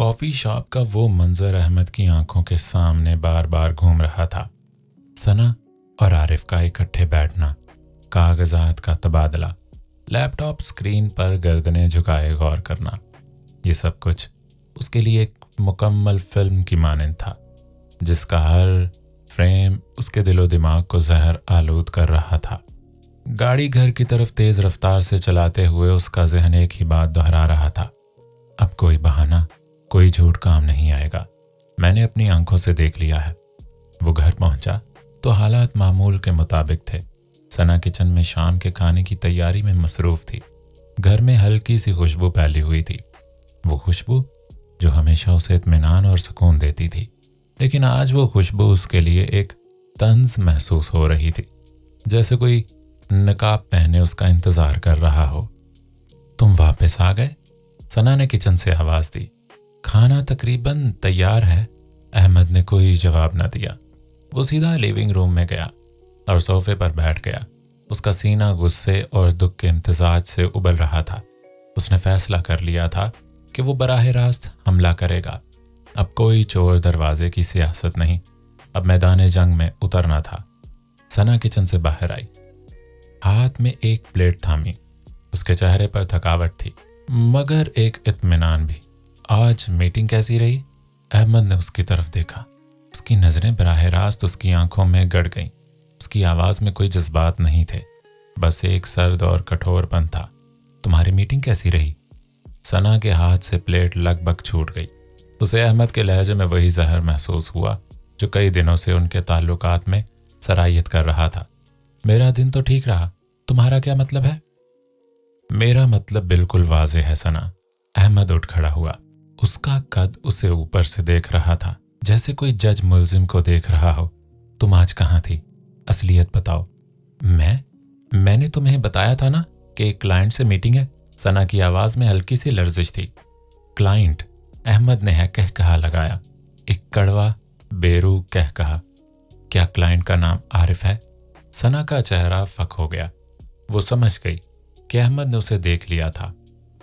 Coffee shop का वो मंजर अहमद की आंखों के सामने बार बार घूम रहा था। सना और आरिफ का इकट्ठे बैठना, कागजात का तबादला, लैपटॉप स्क्रीन पर गर्दनें झुकाए गौर करना, ये सब कुछ उसके लिए एक मुकम्मल फिल्म की मानंद था, जिसका हर फ्रेम उसके दिलो दिमाग को जहर आलूद कर रहा था। गाड़ी घर की तरफ तेज रफ्तार से चलाते हुए उसका जहन एक ही बात दोहरा रहा था, अब कोई बहाना, कोई झूठ काम नहीं आएगा। मैंने अपनी आंखों से देख लिया है। वो घर पहुंचा तो हालात मामूल के मुताबिक थे। सना किचन में शाम के खाने की तैयारी में मसरूफ थी। घर में हल्की सी खुशबू फैली हुई थी, वो खुशबू जो हमेशा उसे इत्मीनान और सुकून देती थी। लेकिन आज वो खुशबू उसके लिए एक तंज महसूस हो रही थी, जैसे कोई नकाब पहने उसका इंतजार कर रहा हो। तुम वापस आ गए? सना ने किचन से आवाज दी। खाना तकरीबन तैयार है। अहमद ने कोई जवाब न दिया। वो सीधा लिविंग रूम में गया और सोफे पर बैठ गया। उसका सीना गुस्से और दुख के इम्तिजाज से उबल रहा था। उसने फैसला कर लिया था कि वो बराह रास्त हमला करेगा। अब कोई चोर दरवाजे की सियासत नहीं, अब मैदान जंग में उतरना था। सना किचन से बाहर आई, हाथ में एक प्लेट थामी। उसके चेहरे पर थकावट थी, मगर एक इत्मीनान भी। आज मीटिंग कैसी रही? अहमद ने उसकी तरफ देखा। उसकी नजरें बराह रास्त उसकी आंखों में गड़ गईं। उसकी आवाज में कोई जज्बात नहीं थे, बस एक सर्द और कठोरपन था। तुम्हारी मीटिंग कैसी रही? सना के हाथ से प्लेट लगभग छूट गई। उसे अहमद के लहजे में वही जहर महसूस हुआ जो कई दिनों से उनके ताल्लुकात में सरायत कर रहा था। मेरा दिन तो ठीक रहा, तुम्हारा क्या मतलब है? मेरा मतलब बिल्कुल वाज़ेह है सना। अहमद उठ खड़ा हुआ। उसका कद उसे ऊपर से देख रहा था, जैसे कोई जज मुल्जिम को देख रहा हो। तुम आज कहाँ थी? असलियत बताओ। मैंने तुम्हें बताया था ना कि एक क्लाइंट से मीटिंग है। सना की आवाज में हल्की सी लर्जिश थी। क्लाइंट? अहमद ने है कह कहा लगाया, एक कड़वा बेरू कह कहा। क्या क्लाइंट का नाम आरिफ है? सना का चेहरा फक हो गया। वो समझ गई कि अहमद ने उसे देख लिया था,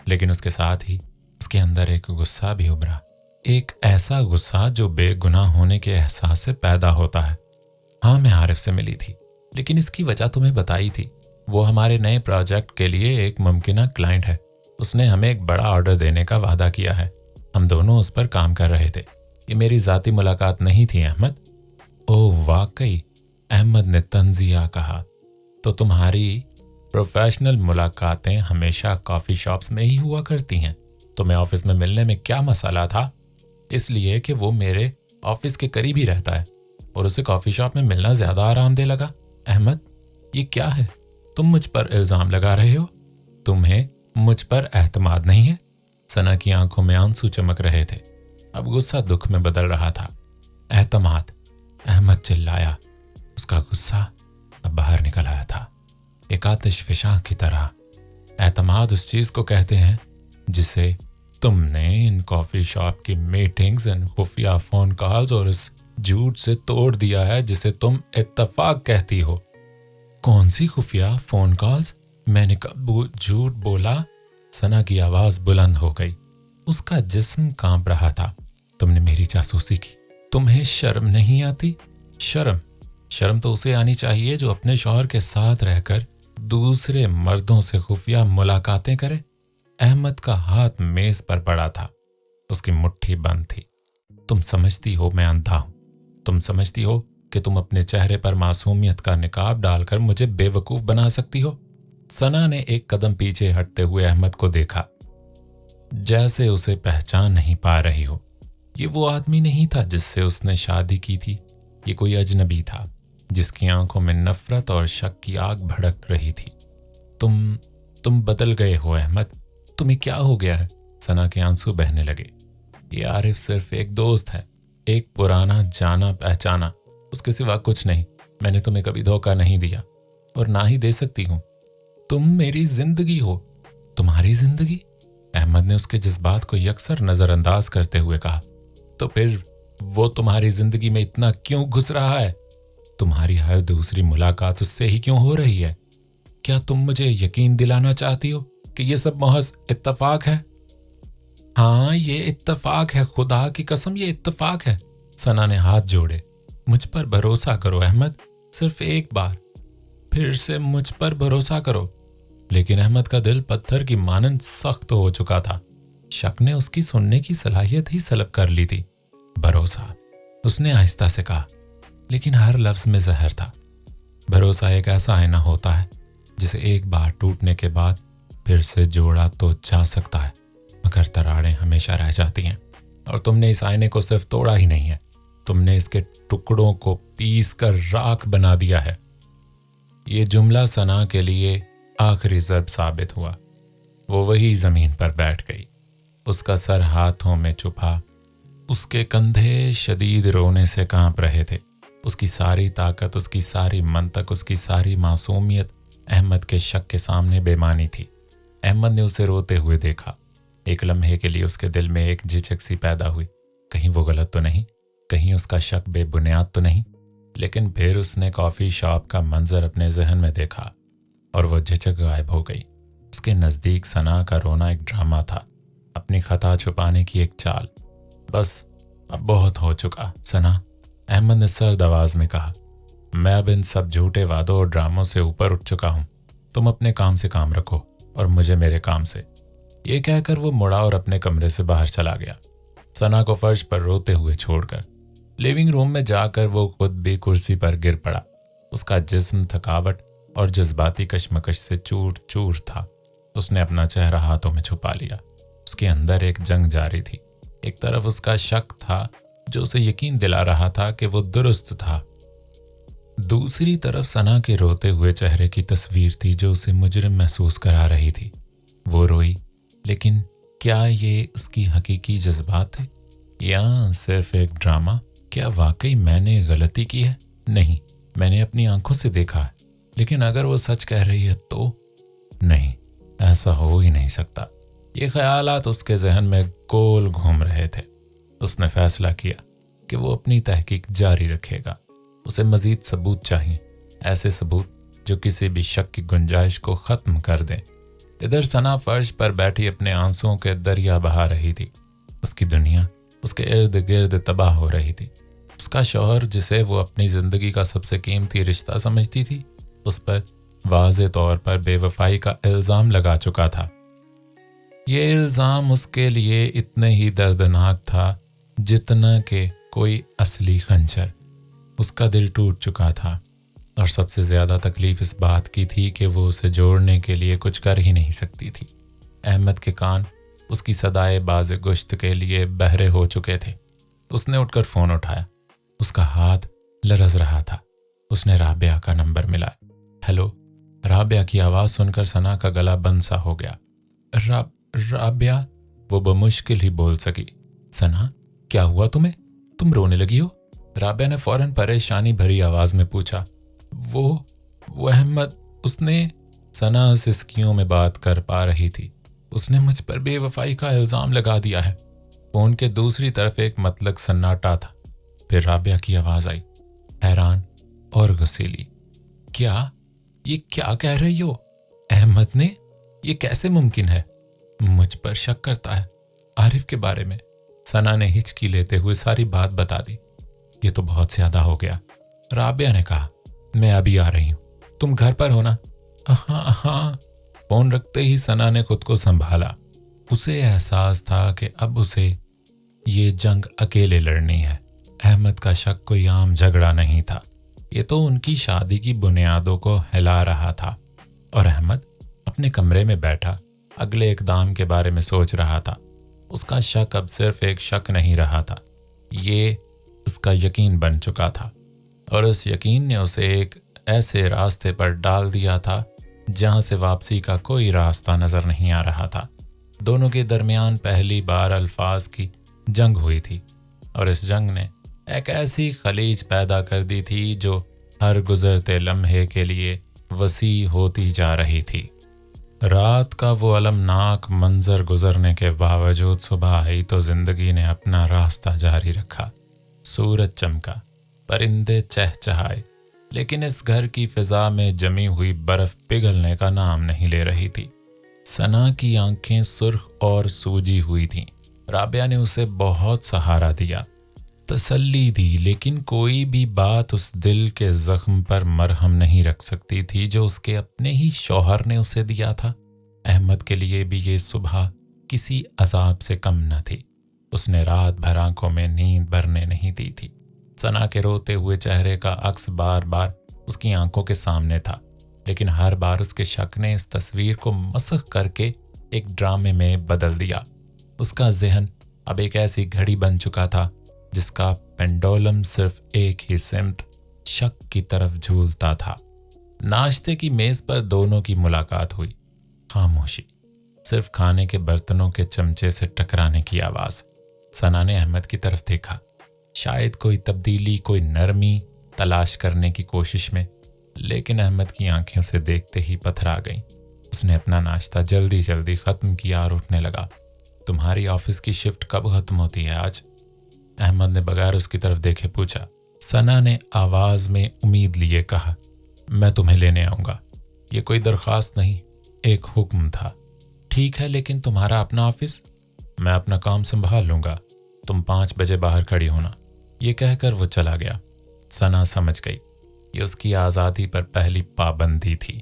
लेकिन उसके साथ ही उसके अंदर एक गुस्सा भी उभरा। एक ऐसा गुस्सा जो बेगुनाह होने के एहसास से पैदा होता है। हाँ, मैं आरिफ से मिली थी, लेकिन इसकी वजह तुम्हें बताई थी। वो हमारे नए प्रोजेक्ट के लिए एक मुमकिना क्लाइंट है। उसने हमें एक बड़ा ऑर्डर देने का वादा किया है। हम दोनों उस पर काम कर रहे थे। ये मेरी ज़ाती मुलाकात नहीं थी अहमद। ओह वाकई? अहमद ने तंजिया कहा। तो तुम्हारी प्रोफेशनल मुलाकातें हमेशा कॉफ़ी शॉप्स में ही हुआ करती हैं। तुम्हें ऑफिस में मिलने में क्या मसाला था? इसलिए कि वो मेरे ऑफिस के करीब ही रहता है और उसे कॉफ़ी शॉप में मिलना ज़्यादा आरामदेह लगा। अहमद, ये क्या है? तुम मुझ पर इल्ज़ाम लगा रहे हो। तुम्हें मुझ पर एतमाद नहीं है? सना की आंखों में आंसू चमक रहे थे। अब गुस्सा दुख में बदल रहा था। एतमाद? अहमद चिल्लाया। उसका गुस्सा अब बाहर निकल आया था, एक आतिशफिशां की तरह। एतमाद उस चीज को कहते हैं जिसे तुमने इन कॉफी शॉप की मीटिंग्स एंड खुफिया फोन कॉल्स और इस झूठ से तोड़ दिया है जिसे तुम इत्तफाक कहती हो। कौन सी खुफिया फोन कॉल्स? मैंने कब झूठ बोला? सना की आवाज बुलंद हो गई। उसका जिस्म कांप रहा था। तुमने मेरी जासूसी की। तुम्हें शर्म नहीं आती? शर्म तो उसे आनी चाहिए जो अपने शौहर के साथ रहकर दूसरे मर्दों से खुफिया मुलाकातें करे। अहमद का हाथ मेज पर पड़ा था, उसकी मुट्ठी बंद थी। तुम समझती हो मैं अंधा हूं? तुम समझती हो कि तुम अपने चेहरे पर मासूमियत का निकाब डालकर मुझे बेवकूफ बना सकती हो? सना ने एक कदम पीछे हटते हुए अहमद को देखा, जैसे उसे पहचान नहीं पा रही हो। ये वो आदमी नहीं था जिससे उसने शादी की थी। ये कोई अजनबी था जिसकी आंखों में नफरत और शक की आग भड़क रही थी। तुम बदल गए हो अहमद। तुम्हें क्या हो गया है? सना के आंसू बहने लगे। ये आरिफ सिर्फ एक दोस्त है, एक पुराना जाना पहचाना, उसके सिवा कुछ नहीं। मैंने तुम्हें कभी धोखा नहीं दिया और ना ही दे सकती हूँ। तुम मेरी जिंदगी हो। तुम्हारी जिंदगी? अहमद ने उसके जज्बात को यकसर नजरअंदाज करते हुए कहा। तो फिर वो तुम्हारी जिंदगी में इतना क्यों घुस रहा है? तुम्हारी हर दूसरी मुलाकात उससे ही क्यों हो रही है? क्या तुम मुझे यकीन दिलाना चाहती हो कि ये सब महज इत्तफाक है? हाँ ये इत्तेफाक है, खुदा की कसम ये इत्तेफाक है। सना ने हाथ जोड़े। मुझ पर भरोसा करो अहमद, सिर्फ एक बार फिर से मुझ पर भरोसा करो। लेकिन अहमद का दिल पत्थर की मानंद सख्त हो चुका था। शक ने उसकी सुनने की सलाहियत ही सलब कर ली थी। भरोसा, उसने आहिस्ता से कहा, लेकिन हर लफ्ज में जहर था। भरोसा एक ऐसा आईना होता है जिसे एक बार टूटने के बाद फिर से जोड़ा तो जा सकता है, मगर दरारें हमेशा रह जाती हैं। और तुमने इस आईने को सिर्फ तोड़ा ही नहीं है, तुमने इसके टुकड़ों को पीस कर राख बना दिया है। ये जुमला सना के लिए आखिरी ज़र्ब साबित हुआ। वो वही जमीन पर बैठ गई, उसका सर हाथों में छुपा, उसके कंधे शदीद रोने से कांप रहे थे। उसकी सारी ताकत, उसकी सारी मंतक, उसकी सारी मासूमियत अहमद के शक के सामने बेमानी थी। अहमद ने उसे रोते हुए देखा। एक लम्हे के लिए उसके दिल में एक झिझक सी पैदा हुई, कहीं वो गलत तो नहीं, कहीं उसका शक बेबुनियाद तो नहीं। लेकिन फिर उसने कॉफ़ी शॉप का मंजर अपने जहन में देखा और वो झिझक गायब हो गई। उसके नज़दीक सना का रोना एक ड्रामा था, अपनी खता छुपाने की एक चाल। बस अब बहुत हो चुका सना, अहमद ने सर्द आवाज में कहा। मैं अब इन सब झूठे वादों और ड्रामों से ऊपर उठ चुका हूं। तुम अपने काम से काम रखो और मुझे मेरे काम से। ये कहकर वो मुड़ा और अपने कमरे से बाहर चला गया, सना को फर्श पर रोते हुए छोड़कर। लिविंग रूम में जाकर वो खुद भी कुर्सी पर गिर पड़ा। उसका जिस्म थकावट और जज्बाती कशमकश से चूर चूर था। उसने अपना चेहरा हाथों में छुपा लिया। उसके अंदर एक जंग जारी थी। एक तरफ उसका शक था जो उसे यकीन दिला रहा था कि वो दुरुस्त था, दूसरी तरफ सना के रोते हुए चेहरे की तस्वीर थी जो उसे मुजरिम महसूस करा रही थी। वो रोई, लेकिन क्या ये उसकी हकीकी जज्बात थे या सिर्फ एक ड्रामा? क्या वाकई मैंने गलती की है? नहीं, मैंने अपनी आंखों से देखा है। लेकिन अगर वो सच कह रही है तो? नहीं, ऐसा हो ही नहीं सकता। ये ख्यालात उसके जहन में गोल घूम रहे थे। उसने फैसला किया कि वो अपनी तहकीक जारी रखेगा। उसे मजीद सबूत चाहिए, ऐसे सबूत जो किसी भी शक की गुंजाइश को खत्म कर दें। इधर सना फर्श पर बैठी अपने आंसुओं के दरिया बहा रही थी। उसकी दुनिया उसके इर्द गिर्द तबाह हो रही थी। उसका शौहर, जिसे वो अपनी जिंदगी का सबसे कीमती रिश्ता समझती थी, उस पर वाज़े तौर पर बेवफाई का इल्ज़ाम लगा चुका था। ये इल्ज़ाम उसके लिए इतने ही दर्दनाक था जितना कि कोई असली खंजर। उसका दिल टूट चुका था और सबसे ज़्यादा तकलीफ इस बात की थी कि वो उसे जोड़ने के लिए कुछ कर ही नहीं सकती थी। अहमद के कान उसकी सदाए बाज गुश्त के लिए बहरे हो चुके थे। उसने उठकर फ़ोन उठाया। उसका हाथ लरज़ रहा था। उसने राबिया का नंबर मिलाया। हेलो। राबिया की आवाज़ सुनकर सना का गला बंद सा हो गया। राबिया, वो बमुश्किल ही बोल सकी। सना, क्या हुआ तुम्हें? तुम रोने लगी हो? राबिया ने फौरन परेशानी भरी आवाज में पूछा। वो अहमद, उसने। सना सिसकियों में बात कर पा रही थी। उसने मुझ पर बेवफाई का इल्जाम लगा दिया है। फोन के दूसरी तरफ एक मतलब सन्नाटा था। फिर राबिया की आवाज आई, हैरान और गुस्सैली। क्या? ये क्या कह रही हो? अहमद ने? ये कैसे मुमकिन है? मुझ पर शक करता है, आरिफ के बारे में। सना ने हिचकी लेते हुए सारी बात बता दी। ये तो बहुत ज्यादा हो गया। राबिया ने कहा, मैं अभी आ रही हूं, तुम घर पर हो ना? हाँ हाँ। फोन रखते ही सना ने खुद को संभाला। उसे एहसास था कि अब उसे ये जंग अकेले लड़नी है। अहमद का शक कोई आम झगड़ा नहीं था। ये तो उनकी शादी की बुनियादों को हिला रहा था। और अहमद अपने कमरे में बैठा अगले इकदाम के बारे में सोच रहा था। उसका शक अब सिर्फ एक शक नहीं रहा था, ये उसका यकीन बन चुका था। और उस यकीन ने उसे एक ऐसे रास्ते पर डाल दिया था जहां से वापसी का कोई रास्ता नजर नहीं आ रहा था। दोनों के दरमियान पहली बार अल्फाज की जंग हुई थी और इस जंग ने एक ऐसी खलीज पैदा कर दी थी जो हर गुजरते लम्हे के लिए वसी होती जा रही थी। रात का वो अलमनाक मंजर गुजरने के बावजूद सुबह आई तो जिंदगी ने अपना रास्ता जारी रखा। सूरज चमका, परिंदे चहचहाए, लेकिन इस घर की फिजा में जमी हुई बर्फ पिघलने का नाम नहीं ले रही थी। सना की आंखें सुर्ख और सूजी हुई थीं। राबिया ने उसे बहुत सहारा दिया, तसल्ली दी, लेकिन कोई भी बात उस दिल के जख्म पर मरहम नहीं रख सकती थी जो उसके अपने ही शौहर ने उसे दिया था। अहमद के लिए भी ये सुबह किसी अजाब से कम न थी। उसने रात भर आंखों में नींद भरने नहीं दी थी। सना के रोते हुए चेहरे का अक्स बार बार उसकी आंखों के सामने था, लेकिन हर बार उसके शक ने इस तस्वीर को मसख करके एक ड्रामे में बदल दिया। उसका जहन अब एक ऐसी घड़ी बन चुका था जिसका पेंडुलम सिर्फ एक ही सिमत, शक की तरफ झूलता था। नाश्ते की मेज पर दोनों की मुलाकात हुई। खामोशी, सिर्फ खाने के बर्तनों के चमचे से टकराने की आवाज। सना ने अहमद की तरफ देखा, शायद कोई तब्दीली, कोई नरमी तलाश करने की कोशिश में, लेकिन अहमद की आंखें उसे देखते ही पथरा गईं। उसने अपना नाश्ता जल्दी जल्दी खत्म किया और उठने लगा। तुम्हारी ऑफिस की शिफ्ट कब खत्म होती है आज? अहमद ने बगैर उसकी तरफ देखे पूछा। सना ने आवाज में उम्मीद लिए कहा, मैं तुम्हें लेने आऊंगा। ये कोई दरख्वास्त नहीं, एक हुक्म था। ठीक है, लेकिन तुम्हारा अपना ऑफिस? मैं अपना काम संभाल लूंगा, तुम 5 बजे बाहर खड़ी होना। ये कहकर वो चला गया। सना समझ गई, ये उसकी आज़ादी पर पहली पाबंदी थी।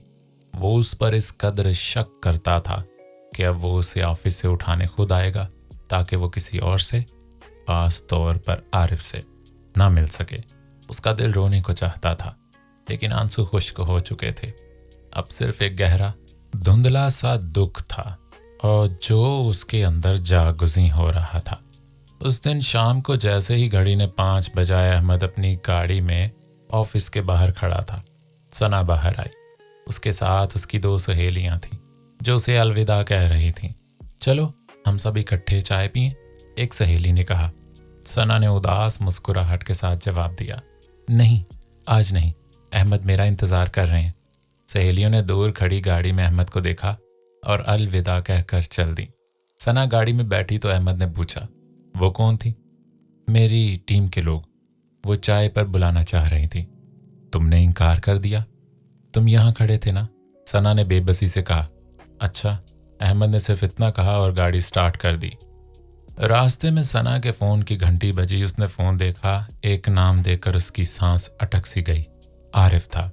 वो उस पर इस कदर शक करता था कि अब वो उसे ऑफिस से उठाने खुद आएगा, ताकि वो किसी और से, खास तौर पर आरिफ से, ना मिल सके। उसका दिल रोने को चाहता था, लेकिन आंसू खुश्क हो चुके थे। अब सिर्फ एक गहरा धुंधला सा दुख था, और जो उसके अंदर जागुज़ी हो रहा था। उस दिन शाम को जैसे ही घड़ी ने 5 बजाए, अहमद अपनी गाड़ी में ऑफिस के बाहर खड़ा था। सना बाहर आई। उसके साथ उसकी 2 सहेलियां थीं जो उसे अलविदा कह रही थीं। चलो हम सब इकट्ठे चाय पिएं, एक सहेली ने कहा। सना ने उदास मुस्कुराहट के साथ जवाब दिया, नहीं आज नहीं, अहमद मेरा इंतज़ार कर रहे हैं। सहेलियों ने दूर खड़ी गाड़ी में अहमद को देखा और अलविदा कहकर चल दी। सना गाड़ी में बैठी तो अहमद ने पूछा, वो कौन थी? मेरी टीम के लोग, वो चाय पर बुलाना चाह रही थी। तुमने इनकार कर दिया? तुम यहाँ खड़े थे ना? सना ने बेबसी से कहा। अच्छा, अहमद ने सिर्फ इतना कहा और गाड़ी स्टार्ट कर दी। रास्ते में सना के फ़ोन की घंटी बजी। उसने फ़ोन देखा। एक नाम देकर उसकी सांस अटक सी गई। आरिफ था।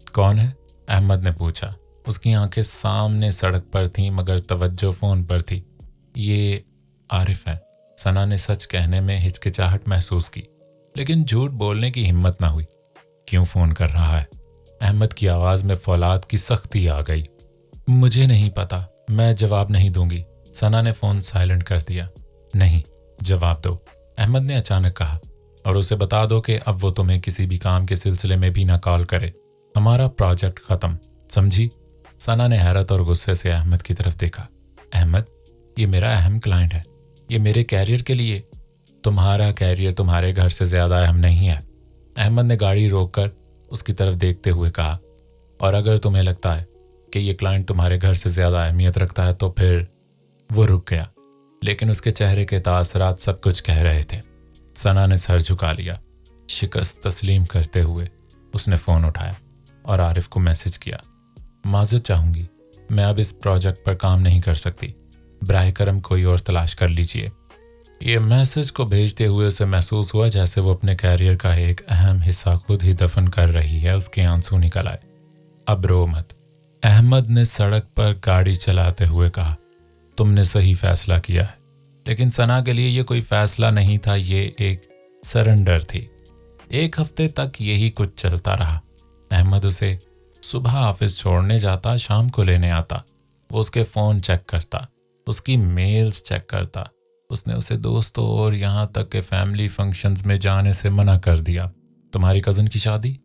कौन है? अहमद ने पूछा। उसकी आंखें सामने सड़क पर थीं, मगर तवज्जो फ़ोन पर थी। ये आरिफ है। सना ने सच कहने में हिचकिचाहट महसूस की, लेकिन झूठ बोलने की हिम्मत ना हुई। क्यों फ़ोन कर रहा है? अहमद की आवाज़ में फौलाद की सख्ती आ गई। मुझे नहीं पता, मैं जवाब नहीं दूंगी। सना ने फ़ोन साइलेंट कर दिया। नहीं, जवाब दो, अहमद ने अचानक कहा, और उसे बता दो कि अब वो तुम्हें किसी भी काम के सिलसिले में भी ना कॉल करे। हमारा प्रोजेक्ट ख़त्म, समझी? सना ने हैरत और गुस्से से अहमद की तरफ देखा। अहमद, ये मेरा अहम क्लाइंट है, ये मेरे कैरियर के लिए। तुम्हारा कैरियर तुम्हारे घर से ज़्यादा अहम नहीं है। अहमद ने गाड़ी रोककर उसकी तरफ देखते हुए कहा, और अगर तुम्हें लगता है कि ये क्लाइंट तुम्हारे घर से ज़्यादा अहमियत रखता है तो फिर। वो रुक गया, लेकिन उसके चेहरे के तासरात सब कुछ कह रहे थे। सना ने सर झुका लिया। शिकस्त तस्लीम करते हुए उसने फ़ोन उठाया और आरिफ को मैसेज किया। माज़रत चाहूँगी, मैं अब इस प्रोजेक्ट पर काम नहीं कर सकती, बराए करम कोई और तलाश कर लीजिए। ये मैसेज को भेजते हुए उसे महसूस हुआ जैसे वो अपने कैरियर का एक अहम हिस्सा खुद ही दफन कर रही है। उसके आंसू निकल आए। अब रो मत, अहमद ने सड़क पर गाड़ी चलाते हुए कहा। तुमने सही फैसला किया है, लेकिन सना के लिए ये कोई फैसला नहीं था, ये एक सरेंडर थी। 1 हफ्ते तक यही कुछ चलता रहा। अहमद उसे सुबह ऑफिस छोड़ने जाता, शाम को लेने आता। वो उसके फ़ोन चेक करता, उसकी मेल्स चेक करता। उसने उसे दोस्तों और यहाँ तक के फैमिली फंक्शंस में जाने से मना कर दिया। तुम्हारी कज़न की शादी,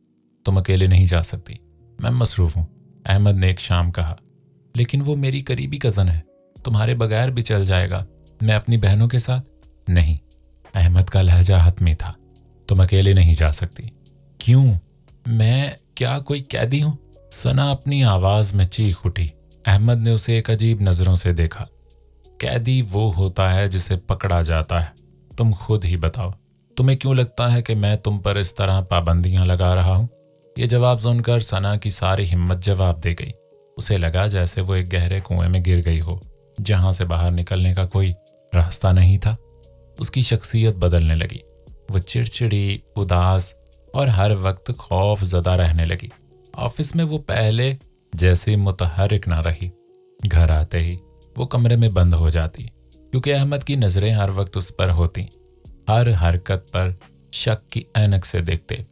तुम अकेले नहीं जा सकती, मैं मसरूफ़ हूँ, अहमद ने एक शाम कहा। लेकिन वो मेरी करीबी कज़न है, तुम्हारे बगैर भी चल जाएगा, मैं अपनी बहनों के साथ। नहीं, अहमद का लहजा हतमी था। तुम अकेले नहीं जा सकती। क्यों? मैं क्या कोई कैदी हूँ? सना अपनी आवाज़ में चीख उठी। अहमद ने उसे एक अजीब नज़रों से देखा। कैदी वो होता है जिसे पकड़ा जाता है। तुम खुद ही बताओ, तुम्हें क्यों लगता है कि मैं तुम पर इस तरह पाबंदियां लगा रहा हूं? ये जवाब सुनकर सना की सारी हिम्मत जवाब दे गई। उसे लगा जैसे वो एक गहरे कुएं में गिर गई हो, जहां से बाहर निकलने का कोई रास्ता नहीं था। उसकी शख्सियत बदलने लगी। वो चिड़चिड़ी, उदास और हर वक्त खौफ ज़दा रहने लगी। ऑफिस में वो पहले जैसे मुतहर्रिक ना रही। घर आते ही वो कमरे में बंद हो जाती, क्योंकि अहमद की नज़रें हर वक्त उस पर होती, हर हरकत पर शक की ऐनक से देखते।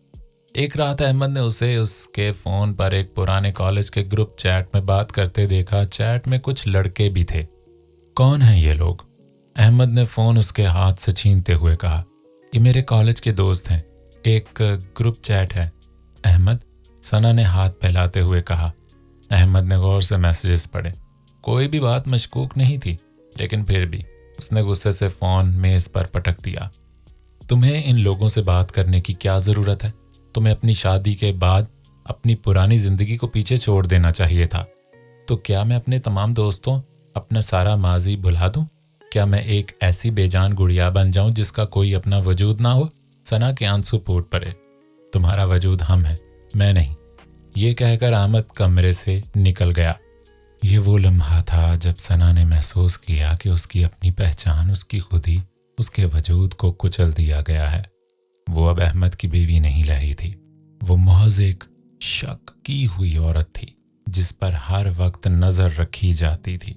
एक रात अहमद ने उसे उसके फ़ोन पर एक पुराने कॉलेज के ग्रुप चैट में बात करते देखा। चैट में कुछ लड़के भी थे। कौन हैं ये लोग? अहमद ने फ़ोन उसके हाथ से छीनते हुए कहा। ये मेरे कॉलेज के दोस्त हैं, एक ग्रुप चैट है। अहमद, सना ने हाथ फैलाते हुए कहा। अहमद ने गौर से मैसेजेस पढ़े। कोई भी बात मशकूक नहीं थी, लेकिन फिर भी उसने गुस्से से फ़ोन मेज़ पर पटक दिया। तुम्हें इन लोगों से बात करने की क्या ज़रूरत है? तुम्हें अपनी शादी के बाद अपनी पुरानी ज़िंदगी को पीछे छोड़ देना चाहिए था। तो क्या मैं अपने तमाम दोस्तों, अपना सारा माजी भुला दूं? क्या मैं एक ऐसी बेजान गुड़िया बन जाऊं जिसका कोई अपना वजूद ना हो? सना के आंसू फूट पड़े। तुम्हारा वजूद हम हैं, मैं नहीं। ये कहकर अहमद कमरे से निकल गया। ये वो लम्हा था जब सना ने महसूस किया कि उसकी अपनी पहचान, उसकी खुदी, उसके वजूद को कुचल दिया गया है। वो अब अहमद की बीवी नहीं रही थी। वो महज एक शक की हुई औरत थी जिस पर हर वक्त नजर रखी जाती थी।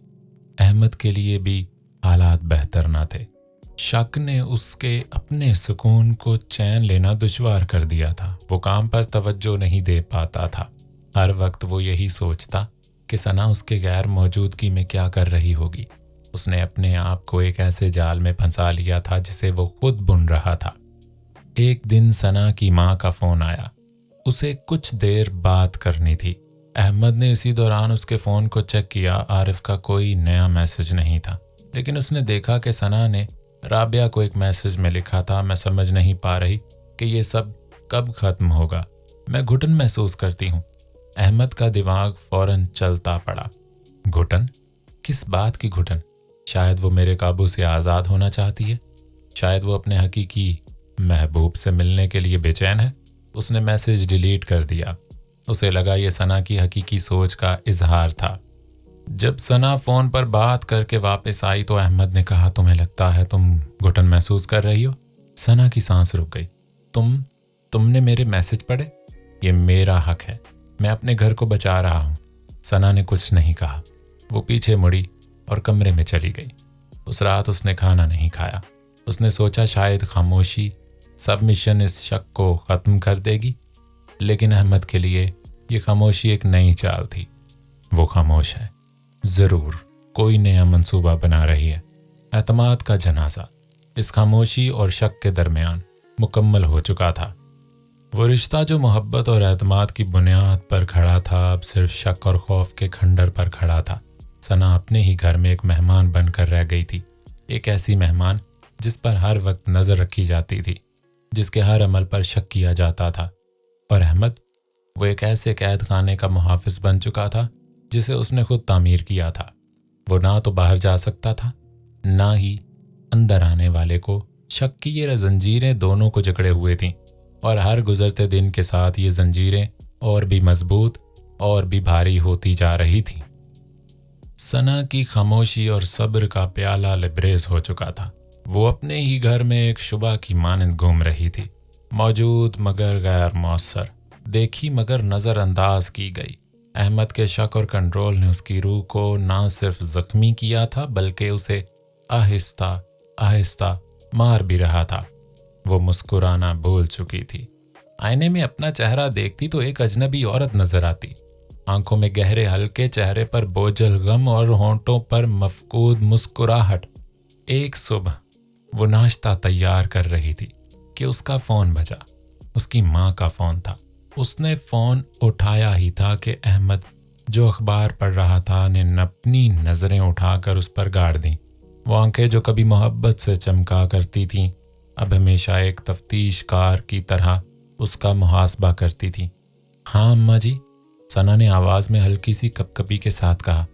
अहमद के लिए भी हालात बेहतर न थे। शक ने उसके अपने सुकून को चैन लेना दुश्वार कर दिया था। वो काम पर तवज्जो नहीं दे पाता था। हर वक्त वो यही सोचता कि सना उसके गैर मौजूदगी में क्या कर रही होगी। उसने अपने आप को एक ऐसे जाल में फंसा लिया था जिसे वो खुद बुन रहा था। एक दिन सना की माँ का फ़ोन आया। उसे कुछ देर बात करनी थी। अहमद ने इसी दौरान उसके फ़ोन को चेक किया। आरिफ का कोई नया मैसेज नहीं था, लेकिन उसने देखा कि सना ने राबिया को एक मैसेज में लिखा था, मैं समझ नहीं पा रही कि ये सब कब ख़त्म होगा। मैं घुटन महसूस करती हूँ। अहमद का दिमाग फौरन चलता पड़ा। घुटन? किस बात की घुटन? शायद वो मेरे काबू से आज़ाद होना चाहती है। शायद वो अपने हकीकी महबूब से मिलने के लिए बेचैन है। उसने मैसेज डिलीट कर दिया। उसे लगा ये सना की हकीकी सोच का इजहार था। जब सना फ़ोन पर बात करके वापस आई तो अहमद ने कहा, तुम्हें लगता है तुम घुटन महसूस कर रही हो? सना की सांस रुक गई। तुमने मेरे मैसेज पढ़े? ये मेरा हक है। मैं अपने घर को बचा रहा हूँ। सना ने कुछ नहीं कहा। वो पीछे मुड़ी और कमरे में चली गई। उस रात उसने खाना नहीं खाया। उसने सोचा शायद खामोशी, सबमिशन इस शक को ख़त्म कर देगी, लेकिन अहमद के लिए ये खामोशी एक नई चाल थी। वो खामोश है, ज़रूर कोई नया मंसूबा बना रही है। एतमाद का जनाजा इस खामोशी और शक के दरमियान मुकम्मल हो चुका था। वो रिश्ता जो मोहब्बत और एतमाद की बुनियाद पर खड़ा था, अब सिर्फ शक और खौफ के खंडर पर खड़ा था। सना अपने ही घर में एक मेहमान बनकर रह गई थी। एक ऐसी मेहमान जिस पर हर वक्त नज़र रखी जाती थी, जिसके हर अमल पर शक किया जाता था। और अहमद, वो एक ऐसे कैद खाने का मुहाफिज बन चुका था जिसे उसने खुद तामीर किया था। वो ना तो बाहर जा सकता था, ना ही अंदर आने वाले को। शक की ये जंजीरें दोनों को जकड़े हुए थीं, और हर गुजरते दिन के साथ ये जंजीरें और भी मजबूत और भी भारी होती जा रही थीं। सना की खामोशी और सब्र का प्याला लबरेज हो चुका था। वो अपने ही घर में एक शुबा की मानंद घूम रही थी, मौजूद मगर गैर मौसर, देखी मगर नज़रअंदाज की गई। अहमद के शक और कंट्रोल ने उसकी रूह को ना सिर्फ जख्मी किया था, बल्कि उसे आहिस्ता आहिस्ता मार भी रहा था। वो मुस्कुराना भूल चुकी थी। आईने में अपना चेहरा देखती तो एक अजनबी औरत नजर आती। आंखों में गहरे हल्के, चेहरे पर बोझल गम और होंठों पर मफकूद मुस्कुराहट। एक सुबह वो नाश्ता तैयार कर रही थी कि उसका फ़ोन बजा। उसकी माँ का फ़ोन था। उसने फ़ोन उठाया ही था कि अहमद, जो अखबार पढ़ रहा था, ने अपनी नज़रें उठाकर उस पर गाड़ दी। वो आंखें जो कभी मोहब्बत से चमका करती थीं, अब हमेशा एक तफ्तीशकार की तरह उसका मुहासबा करती थी। हाँ अम्मा जी, सना ने आवाज़ में हल्की सी कपकपी के साथ कहा।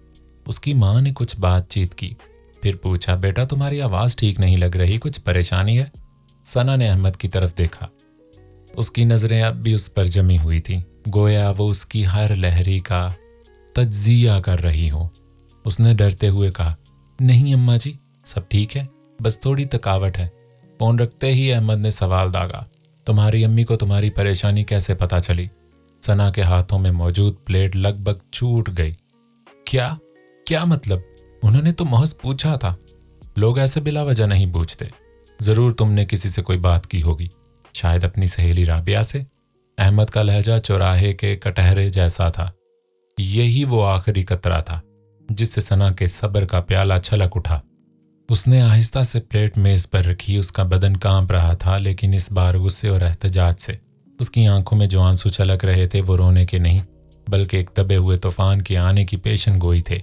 उसकी माँ ने कुछ बातचीत की, फिर पूछा, बेटा तुम्हारी आवाज़ ठीक नहीं लग रही, कुछ परेशानी है? सना ने अहमद की तरफ देखा। उसकी नज़रें अब भी उस पर जमी हुई थीं, गोया वो उसकी हर लहरी का तज्जिया कर रही हो। उसने डरते हुए कहा, नहीं अम्मा जी, सब ठीक है, बस थोड़ी थकावट है। फोन रखते ही अहमद ने सवाल दागा, तुम्हारी अम्मी को तुम्हारी परेशानी कैसे पता चली? सना के हाथों में मौजूद प्लेट लगभग छूट गई। क्या क्या मतलब? उन्होंने तो महज पूछा था। लोग ऐसे बिला वजह नहीं पूछते। जरूर तुमने किसी से कोई बात की होगी, शायद अपनी सहेली राबिया से। अहमद का लहजा चौराहे के कटहरे जैसा था। यही वो आखिरी कतरा था जिससे सना के सब्र का प्याला छलक उठा। उसने आहिस्ता से प्लेट मेज पर रखी। उसका बदन कांप रहा था, लेकिन इस बार गुस्से और एहतजाज से। उसकी आंखों में जो आंसू छलक रहे थे वो रोने के नहीं, बल्कि एक दबे हुए तूफान के आने की पेशन गोई थे।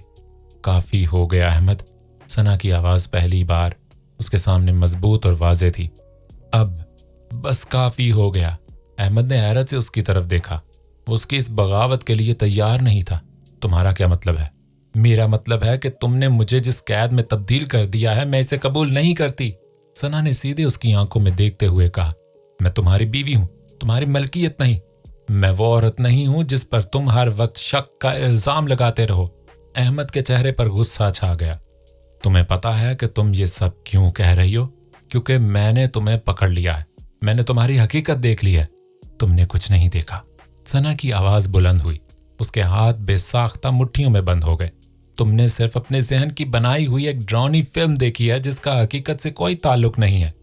काफी हो गया अहमद। सना की आवाज पहली बार उसके सामने मजबूत और वाजे थी। अब बस काफी हो गया। अहमद ने हैरत से उसकी तरफ देखा। वो उसकी इस बगावत के लिए तैयार नहीं था। तुम्हारा क्या मतलब है? मेरा मतलब है कि तुमने मुझे जिस कैद में तब्दील कर दिया है, मैं इसे कबूल नहीं करती। सना ने सीधे उसकी आंखों में देखते हुए कहा, मैं तुम्हारी बीवी हूं, तुम्हारी मलकियत नहीं। मैं वो औरत नहीं हूं जिस पर तुम हर वक्त शक का इल्जाम लगाते रहो। अहमद के चेहरे पर गुस्सा छा गया। तुम्हें पता है कि तुम ये सब क्यों कह रही हो? क्योंकि मैंने तुम्हें पकड़ लिया है। मैंने तुम्हारी हकीकत देख ली है। तुमने कुछ नहीं देखा। सना की आवाज बुलंद हुई। उसके हाथ बेसाख्ता मुट्ठियों में बंद हो गए। तुमने सिर्फ अपने जहन की बनाई हुई एक ड्राउनी फिल्म देखी है जिसका हकीकत से कोई ताल्लुक नहीं है।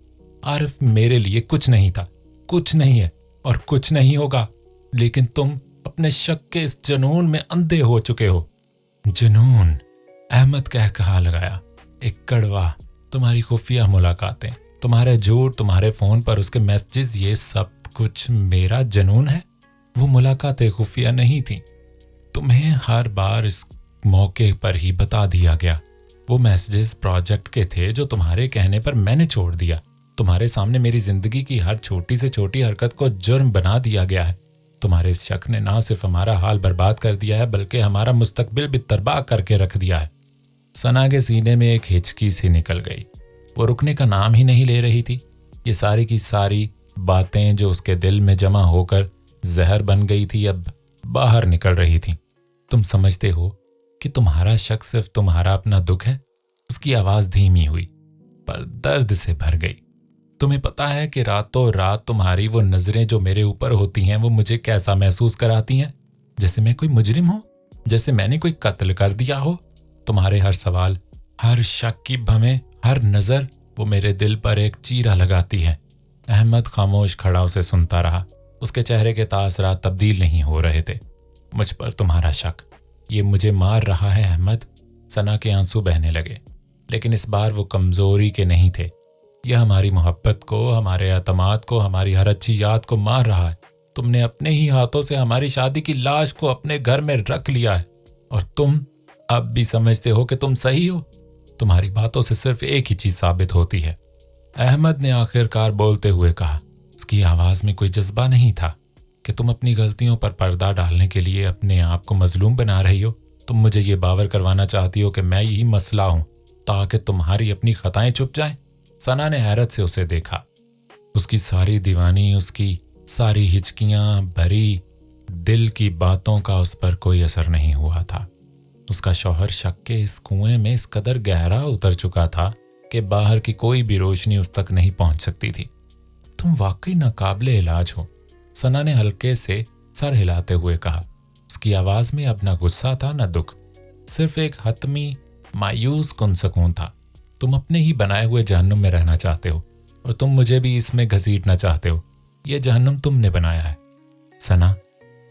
आरिफ मेरे लिए कुछ नहीं था, कुछ नहीं है और कुछ नहीं होगा। लेकिन तुम अपने शक के इस जुनून में अंधे हो चुके हो। जुनून? अहमद कहा लगाया। एक कड़वा, तुम्हारी खुफिया मुलाकातें, तुम्हारे झूठ, तुम्हारे फोन पर उसके मैसेजेस, ये सब कुछ मेरा जुनून है? वो मुलाकातें खुफिया नहीं थी। तुम्हें हर बार इस मौके पर ही बता दिया गया। वो मैसेजेस प्रोजेक्ट के थे जो तुम्हारे कहने पर मैंने छोड़ दिया। तुम्हारे सामने मेरी जिंदगी की हर छोटी से छोटी हरकत को जुर्म बना दिया गया है। तुम्हारे इस शक ने ना सिर्फ हमारा हाल बर्बाद कर दिया है, बल्कि हमारा मुस्तकबिल भी तबाह करके रख दिया है। सना के सीने में एक हिचकी सी निकल गई। वो रुकने का नाम ही नहीं ले रही थी। ये सारी की सारी बातें जो उसके दिल में जमा होकर जहर बन गई थी, अब बाहर निकल रही थी। तुम समझते हो कि तुम्हारा शक सिर्फ तुम्हारा अपना दुख है? उसकी आवाज धीमी हुई पर दर्द से भर गई। तुम्हें पता है कि रातों रात तुम्हारी वो नजरें जो मेरे ऊपर होती हैं, वो मुझे कैसा महसूस कराती हैं? जैसे मैं कोई मुजरिम हूं, जैसे मैंने कोई कत्ल कर दिया हो। तुम्हारे हर सवाल, हर शक की भमें, हर नजर, वो मेरे दिल पर एक चीरा लगाती है। अहमद खामोश खड़ा उसे सुनता रहा। उसके चेहरे के तासरात तब्दील नहीं हो रहे थे। मुझ पर तुम्हारा शक, ये मुझे मार रहा है अहमद। सना के आंसू बहने लगे, लेकिन इस बार वो कमजोरी के नहीं थे। यह हमारी मोहब्बत को, हमारे एतमाद को, हमारी हर अच्छी याद को मार रहा है। तुमने अपने ही हाथों से हमारी शादी की लाश को अपने घर में रख लिया है, और तुम अब भी समझते हो कि तुम सही हो। तुम्हारी बातों से सिर्फ एक ही चीज साबित होती है। अहमद ने आखिरकार बोलते हुए कहा। उसकी आवाज में कोई जज्बा नहीं था कि तुम अपनी गलतियों पर पर्दा डालने के लिए अपने आप को मजलूम बना रही हो। तुम मुझे ये बावर करवाना चाहती हो कि मैं यही मसला हूं, ताकि तुम्हारी अपनी खताएं छुप जाएं। सना ने हैरत से उसे देखा। उसकी सारी दीवानी, उसकी सारी हिचकियां भरी दिल की बातों का उस पर कोई असर नहीं हुआ था। उसका शौहर शक के इस कुएं में इस कदर गहरा उतर चुका था कि बाहर की कोई भी रोशनी उस तक नहीं पहुंच सकती थी। तुम वाकई नाकाबिले इलाज हो, सना ने हल्के से सर हिलाते हुए कहा। उसकी आवाज में अब न गुस्सा था न दुख, सिर्फ एक हतमी मायूस कुन सुकून था। तुम अपने ही बनाए हुए जहन्नुम में रहना चाहते हो, और तुम मुझे भी इसमें घसीटना चाहते हो। यह जहन्नुम तुमने बनाया है सना,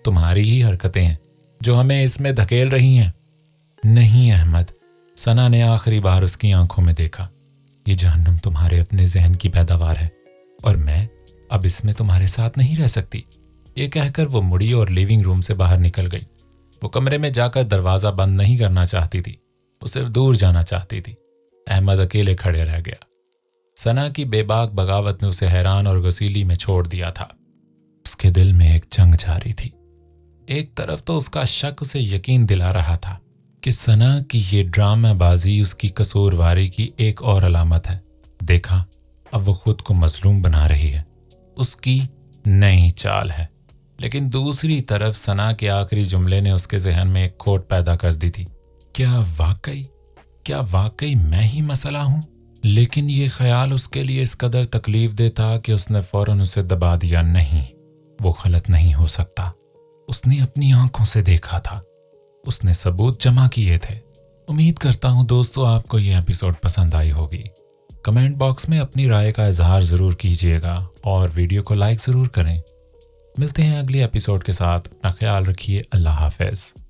तुम्हारी ही हरकतें हैं जो हमें इसमें धकेल रही हैं। नहीं अहमद, सना ने आखिरी बार उसकी आंखों में देखा। ये जहन्नुम तुम्हारे अपने जहन की पैदावार है, और मैं अब इसमें तुम्हारे साथ नहीं रह सकती। ये कहकर वो मुड़ी और लिविंग रूम से बाहर निकल गई। वो कमरे में जाकर दरवाजा बंद नहीं करना चाहती थी, वो सिर्फ दूर जाना चाहती थी। अहमद अकेले खड़े रह गया। सना की बेबाक बगावत ने उसे हैरान और गसीली में छोड़ दिया था। उसके दिल में एक जंग जारी थी। एक तरफ तो उसका शक उसे यकीन दिला रहा था कि सना की ये ड्रामाबाजी उसकी कसूरवारी की एक और अलामत है। देखा, अब वो खुद को मजलूम बना रही है, उसकी नई चाल है। लेकिन दूसरी तरफ सना के आखिरी जुमले ने उसके जहन में एक खोट पैदा कर दी थी। क्या वाकई मैं ही मसला हूं? لیکن یہ خیال اس کے لیے اس قدر تکلیف دہ تھا کہ اس نے فوراً اسے دبا دیا۔ نہیں، وہ غلط نہیں ہو سکتا، اس نے اپنی آنکھوں سے دیکھا تھا، اس نے ثبوت جمع کیے تھے۔ امید کرتا ہوں دوستو آپ کو یہ ایپیسوڈ پسند آئی ہوگی۔ کمنٹ باکس میں اپنی رائے کا اظہار ضرور کیجیے گا اور ویڈیو کو لائک ضرور کریں۔ ملتے ہیں اگلی ایپیسوڈ کے ساتھ، اپنا خیال رکھیے، اللہ حافظ۔